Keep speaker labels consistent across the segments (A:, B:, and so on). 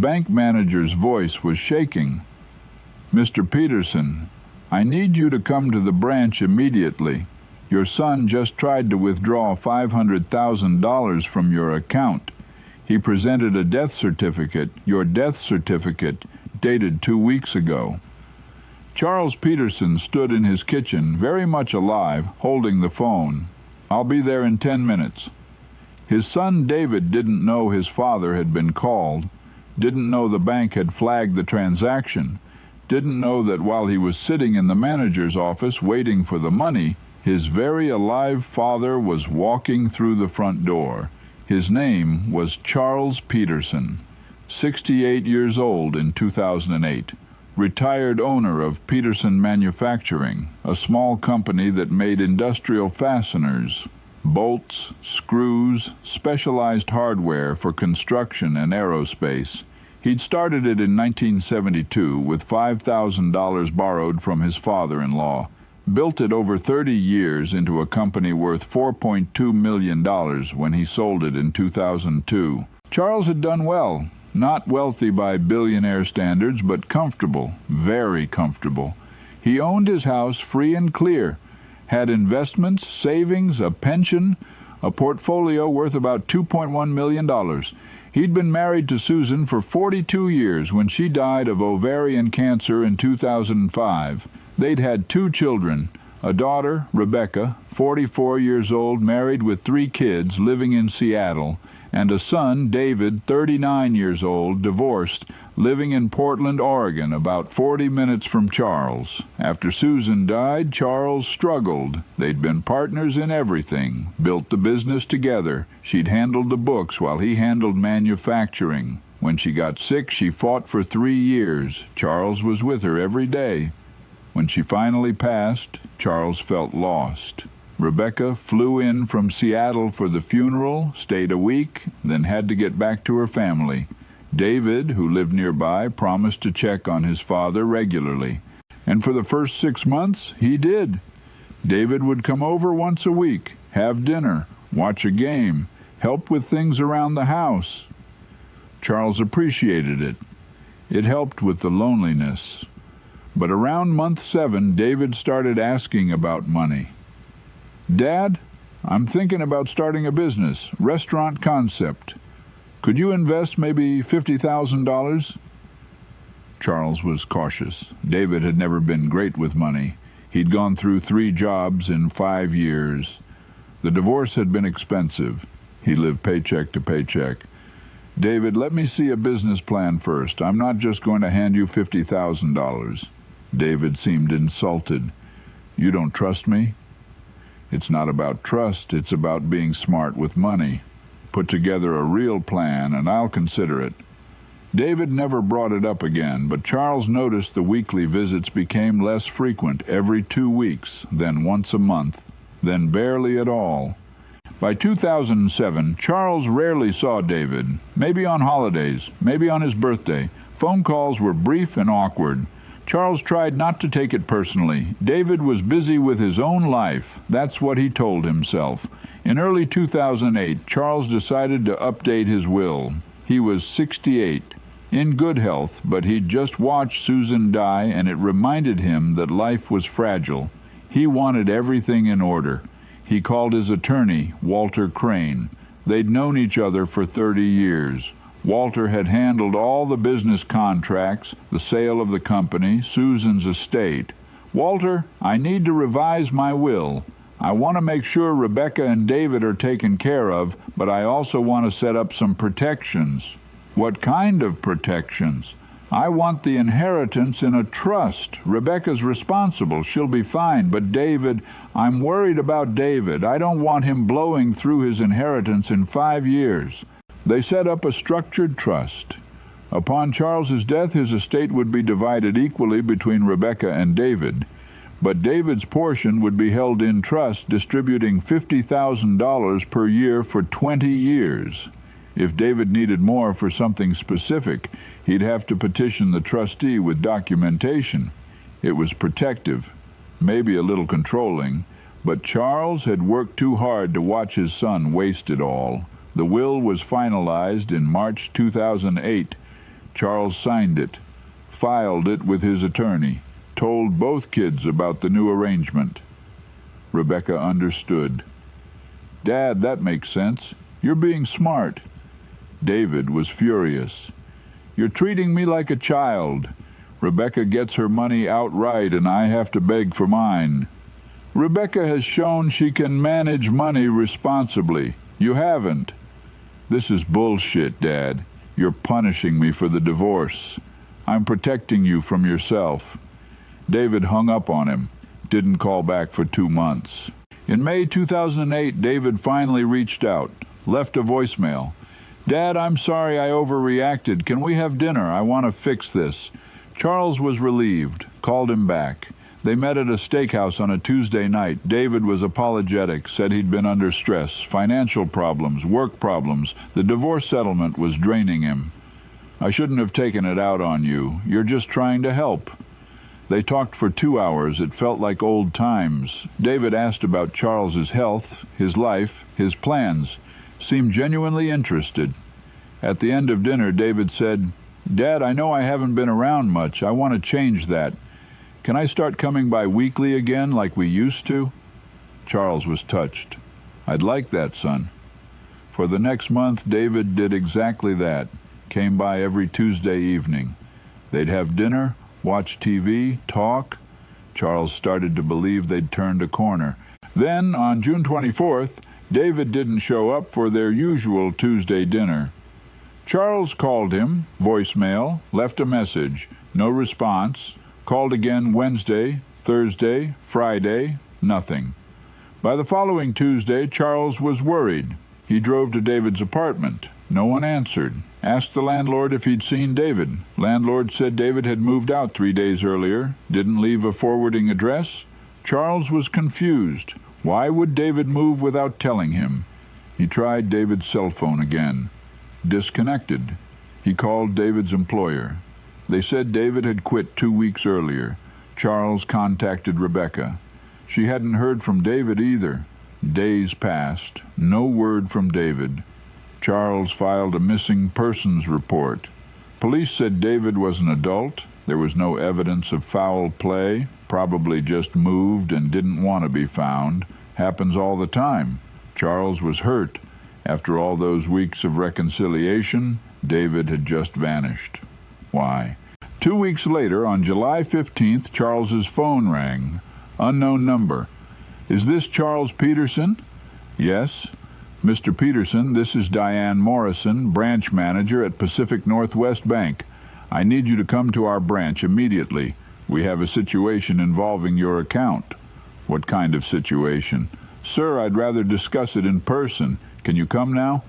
A: bank manager's voice was shaking. "Mr. Peterson, I need you to come to the branch immediately. Your son just tried to withdraw $500,000 from your account. He presented a death certificate, your death certificate, dated 2 weeks ago." Charles Peterson stood in his kitchen, very much alive, holding the phone. "I'll be there in 10 minutes. His son David didn't know his father had been called, didn't know the bank had flagged the transaction, didn't know that while he was sitting in the manager's office waiting for the money, his very alive father was walking through the front door. His name was Charles Peterson, 68 years old in 2008, retired owner of Peterson Manufacturing, a small company that made industrial fasteners, bolts, screws, specialized hardware for construction and aerospace. He'd started it in 1972 with $5,000 borrowed from his father-in-law, built it over 30 years into a company worth $4.2 million when he sold it in 2002. Charles had done well, not wealthy by billionaire standards, but comfortable, very comfortable. He owned his house free and clear, had investments, savings, a pension, a portfolio worth about $2.1 million. He'd been married to Susan for 42 years when she died of ovarian cancer in 2005. They'd had 2 children, a daughter, Rebecca, 44 years old, married with 3 kids, living in Seattle, and a son, David, 39 years old, divorced, living in Portland, Oregon, about 40 minutes from Charles. After Susan died, Charles struggled. They'd been partners in everything, built the business together. She'd handled the books while he handled manufacturing. When she got sick, she fought for 3 years. Charles was with her every day. When she finally passed, Charles felt lost. Rebecca flew in from Seattle for the funeral, stayed a week, then had to get back to her family. David, who lived nearby, promised to check on his father regularly. And for the first 6 months, he did. David would come over once a week, have dinner, watch a game, help with things around the house. Charles appreciated it. It helped with the loneliness. But around month 7, David started asking about money. "Dad, I'm thinking about starting a business, restaurant concept. Could you invest maybe $50,000? Charles was cautious. David had never been great with money. He'd gone through 3 jobs in 5 years. The divorce had been expensive. He lived paycheck to paycheck. "David, let me see a business plan first. I'm not just going to hand you $50,000. David seemed insulted. "You don't trust me?" "It's not about trust. It's about being smart with money. Put together a real plan, and I'll consider it." David never brought it up again, but Charles noticed the weekly visits became less frequent, every 2 weeks, then once a month, then barely at all. By 2007, Charles rarely saw David, maybe on holidays, maybe on his birthday. Phone calls were brief and awkward. Charles tried not to take it personally. David was busy with his own life. That's what he told himself. In early 2008, Charles decided to update his will. He was 68, in good health, but he'd just watched Susan die, and it reminded him that life was fragile. He wanted everything in order. He called his attorney, Walter Crane. They'd known each other for 30 years. Walter had handled all the business contracts, the sale of the company, Susan's estate. "Walter, I need to revise my will. I want to make sure Rebecca and David are taken care of, but I also want to set up some protections." "What kind of protections?" "I want the inheritance in a trust. Rebecca's responsible. She'll be fine. But David, I'm worried about David. I don't want him blowing through his inheritance in 5 years. They set up a structured trust. Upon Charles's death, his estate would be divided equally between Rebecca and David, but David's portion would be held in trust, distributing $50,000 per year for 20 years. If David needed more for something specific, he'd have to petition the trustee with documentation. It was protective, maybe a little controlling, but Charles had worked too hard to watch his son waste it all. The will was finalized in March 2008. Charles signed it, filed it with his attorney, told both kids about the new arrangement. Rebecca understood. "Dad, that makes sense. You're being smart." David was furious. "You're treating me like a child. Rebecca gets her money outright and I have to beg for mine. Rebecca has shown she can manage money responsibly. You haven't." "This is bullshit, Dad. You're punishing me for the divorce. I'm protecting you from yourself." David hung up on him, didn't call back for 2 months. In May 2008, David finally reached out, left a voicemail. "Dad, I'm sorry I overreacted. Can we have dinner? I want to fix this." Charles was relieved, called him back. They met at a steakhouse on a Tuesday night. David was apologetic, said he'd been under stress, financial problems, work problems. The divorce settlement was draining him. "I shouldn't have taken it out on you. You're just trying to help." They talked for 2 hours. It felt like old times. David asked about Charles's health, his life, his plans. Seemed genuinely interested. At the end of dinner, David said, "Dad, I know I haven't been around much. I want to change that. Can I start coming by weekly again like we used to?" Charles was touched. "I'd like that, son." For the next month, David did exactly that. Came by every Tuesday evening. They'd have dinner, watch TV, talk. Charles started to believe they'd turned a corner. Then, on June 24th, David didn't show up for their usual Tuesday dinner. Charles called him, voicemail, left a message, no response, called again Wednesday, Thursday, Friday, nothing. By the following Tuesday, Charles was worried. He drove to David's apartment. No one answered. Asked the landlord if he'd seen David. Landlord said David had moved out 3 days earlier, didn't leave a forwarding address. Charles was confused. Why would David move without telling him? He tried David's cell phone again. Disconnected. He called David's employer. They said David had quit 2 weeks earlier. Charles contacted Rebecca. She hadn't heard from David either. Days passed. No word from David. Charles filed a missing persons report. Police said David was an adult. There was no evidence of foul play. Probably just moved and didn't want to be found. Happens all the time. Charles was hurt. After all those weeks of reconciliation, David had just vanished. Why? 2 weeks later, on July 15th, Charles's phone rang. Unknown number. "Is this Charles Peterson?" "Yes." "Mr. Peterson, this is Diane Morrison, branch manager at Pacific Northwest Bank. I need you to come to our branch immediately. We have a situation involving your account." "What kind of situation?" "Sir, I'd rather discuss it in person. Can you come now?"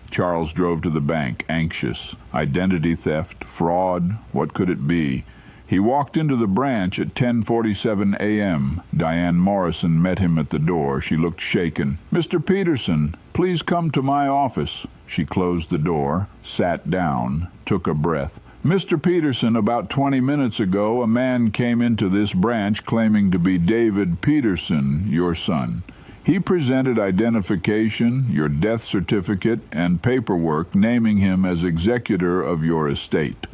A: Charles drove to the bank, anxious. Identity theft, fraud, what could it be? He walked into the branch at 10:47 a.m. Diane Morrison met him at the door. She looked shaken. "Mr. Peterson, please come to my office." She closed the door, sat down, took a breath. "Mr. Peterson, about 20 minutes ago, a man came into this branch claiming to be David Peterson, your son. He presented identification, your death certificate, and paperwork naming him as executor of your estate.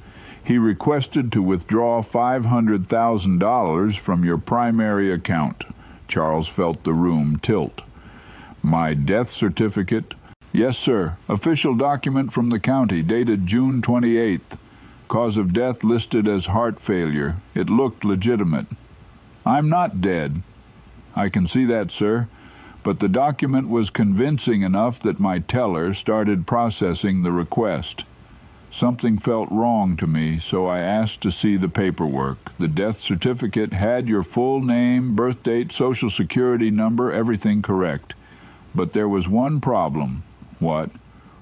A: He requested to withdraw $500,000 from your primary account." Charles felt the room tilt. "My death certificate?" "Yes, sir. Official document from the county, dated June 28th. Cause of death listed as heart failure. It looked legitimate." "I'm not dead." "I can see that, sir. But the document was convincing enough that my teller started processing the request. Something felt wrong to me, so I asked to see the paperwork. The death certificate had your full name, birth date, social security number, everything correct. But there was one problem." "What?"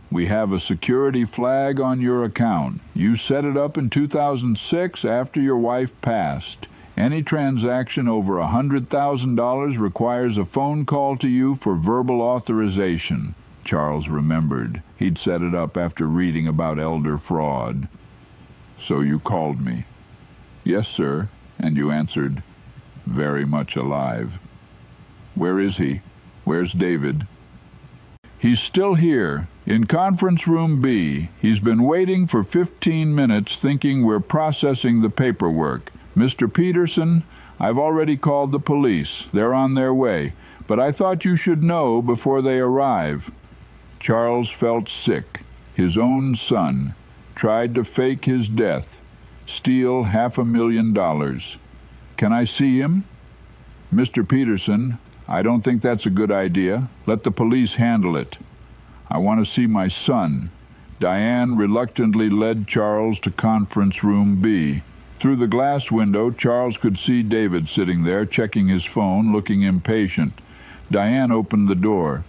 A: "We have a security flag on your account. You set it up in 2006 after your wife passed. Any transaction over $100,000 requires a phone call to you for verbal authorization." Charles remembered. He'd set it up after reading about elder fraud. "So you called me?" "Yes, sir." "And you answered, 'Very much alive.' Where is he? Where's David?" He's still here, in conference room B. He's been waiting for 15 minutes thinking we're processing the paperwork. Mr. Peterson, I've already called the police. They're on their way. But I thought you should know before they arrive." Charles felt sick. His own son tried to fake his death, steal $500,000. "Can I see him?" "Mr. Peterson, I don't think that's a good idea. Let the police handle it. I want to see my son." Diane reluctantly led Charles to conference room B. Through the glass window, Charles could see David sitting there, checking his phone, looking impatient. Diane opened the door.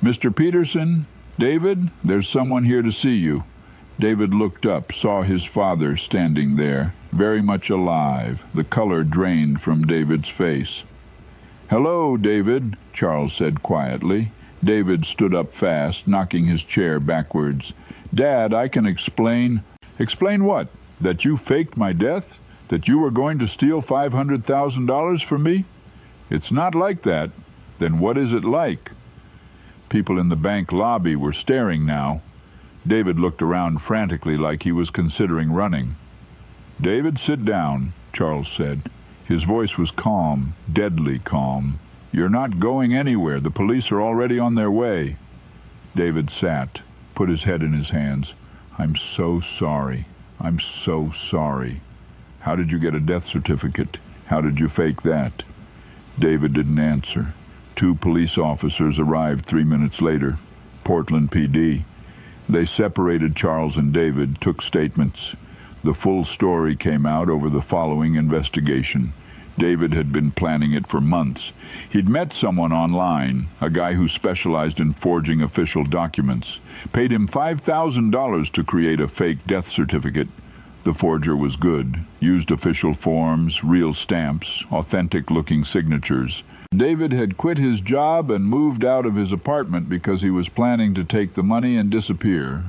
A: "Mr. Peterson? David? There's someone here to see you." David looked up, saw his father standing there, very much alive. The color drained from David's face. "Hello, David," Charles said quietly. David stood up fast, knocking his chair backwards. "Dad, I can explain." "Explain what? That you faked my death? That you were going to steal $500,000 from me?" "It's not like that." "Then what is it like?" People in the bank lobby were staring now. David looked around frantically like he was considering running. "David, sit down," Charles said. His voice was calm, deadly calm. "You're not going anywhere. The police are already on their way." David sat, put his head in his hands. "I'm so sorry. I'm so sorry. How did you get a death certificate? How did you fake that?" David didn't answer. 2 police officers arrived 3 minutes later. Portland PD. They separated Charles and David, took statements. The full story came out over the following investigation. David had been planning it for months. He'd met someone online, a guy who specialized in forging official documents. Paid him $5,000 to create a fake death certificate. The forger was good, used official forms, real stamps, authentic-looking signatures. David had quit his job and moved out of his apartment because he was planning to take the money and disappear.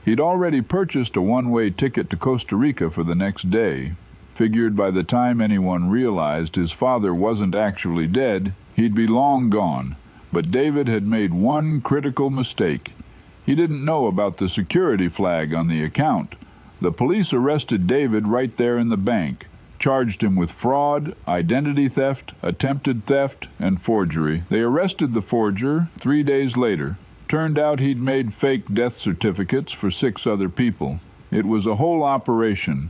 A: He'd already purchased a one-way ticket to Costa Rica for the next day. Figured by the time anyone realized his father wasn't actually dead, he'd be long gone. But David had made one critical mistake. He didn't know about the security flag on the account. The police arrested David right there in the bank, charged him with fraud, identity theft, attempted theft, and forgery. They arrested the forger 3 days later. Turned out he'd made fake death certificates for 6 other people. It was a whole operation.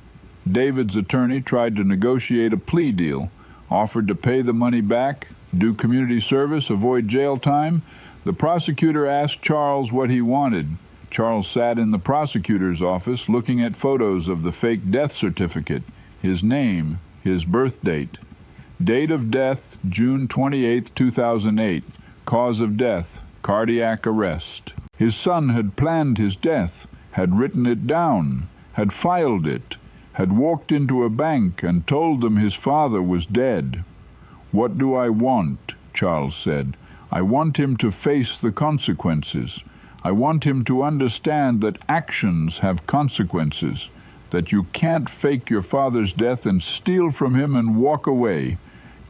A: David's attorney tried to negotiate a plea deal, offered to pay the money back, do community service, avoid jail time. The prosecutor asked Charles what he wanted. Charles sat in the prosecutor's office looking at photos of the fake death certificate, his name, his birth date. Date of death, June 28, 2008. Cause of death, cardiac arrest. His son had planned his death, had written it down, had filed it, had walked into a bank and told them his father was dead. "What do I want?" Charles said. "I want him to face the consequences. I want him to understand that actions have consequences, that you can't fake your father's death and steal from him and walk away."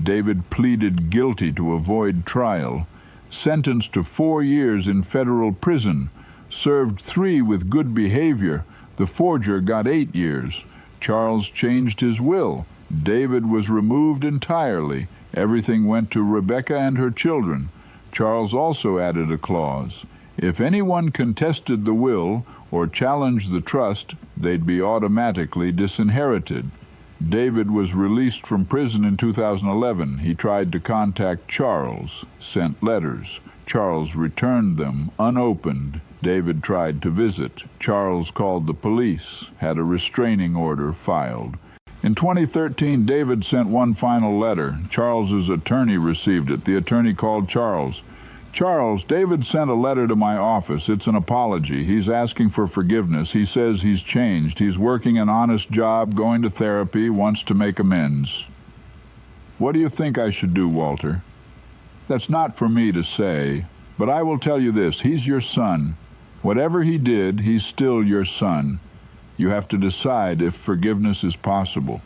A: David pleaded guilty to avoid trial, sentenced to 4 years in federal prison, served 3 with good behavior. The forger got 8 years. Charles changed his will. David was removed entirely. Everything went to Rebecca and her children. Charles also added a clause. If anyone contested the will or challenged the trust, they'd be automatically disinherited. David was released from prison in 2011. He tried to contact Charles, sent letters. Charles returned them unopened. David tried to visit. Charles called the police, had a restraining order filed. In 2013, David sent one final letter. Charles's attorney received it. The attorney called Charles. "Charles, David sent a letter to my office. It's an apology. He's asking for forgiveness. He says he's changed. He's working an honest job, going to therapy, wants to make amends." What do you think I should do, Walter? That's not for me to say, but I will tell you this. He's your son. Whatever he did, he's still your son. You have to decide if forgiveness is possible.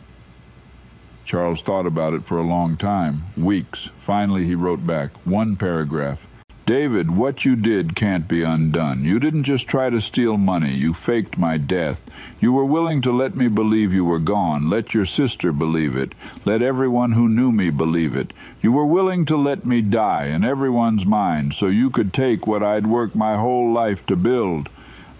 A: Charles thought about it for a long time, weeks. Finally, he wrote back, 1 paragraph. David, what you did can't be undone. You didn't just try to steal money. You faked my death. You were willing to let me believe you were gone. Let your sister believe it. Let everyone who knew me believe it. You were willing to let me die in everyone's mind so you could take what I'd worked my whole life to build.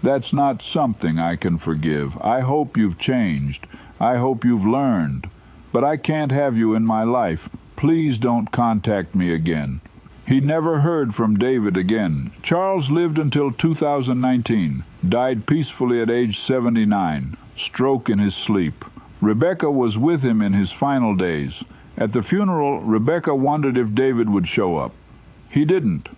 A: That's not something I can forgive. I hope you've changed. I hope you've learned. But I can't have you in my life. Please don't contact me again. He never heard from David again. Charles lived until 2019, died peacefully at age 79, stroke in his sleep. Rebecca was with him in his final days. At the funeral, Rebecca wondered if David would show up. He didn't.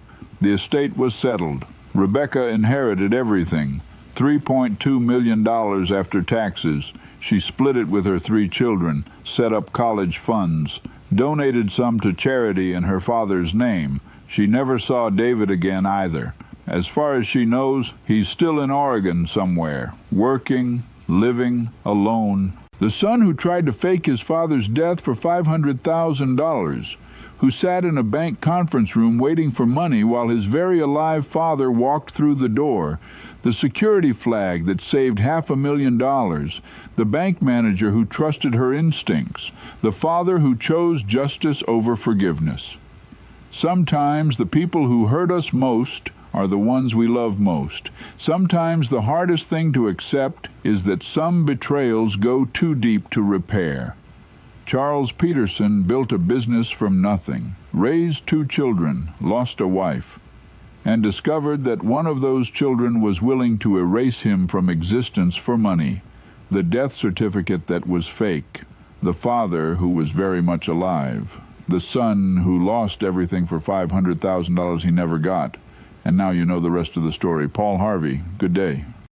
A: The estate was settled. Rebecca inherited everything, $3.2 million after taxes. She split it with her 3 children, set up college funds, donated some to charity in her father's name. She never saw David again either. As far as she knows, he's still in Oregon somewhere, working, living, alone. The son who tried to fake his father's death for $500,000, who sat in a bank conference room waiting for money while his very alive father walked through the door, the security flag that saved $500,000, the bank manager who trusted her instincts, the father who chose justice over forgiveness. Sometimes the people who hurt us most are the ones we love most. Sometimes the hardest thing to accept is that some betrayals go too deep to repair. Charles Peterson built a business from nothing, raised 2 children, lost a wife, and discovered that one of those children was willing to erase him from existence for money, the death certificate that was fake, the father who was very much alive, the son who lost everything for $500,000 he never got. And now you know the rest of the story. Paul Harvey, good day.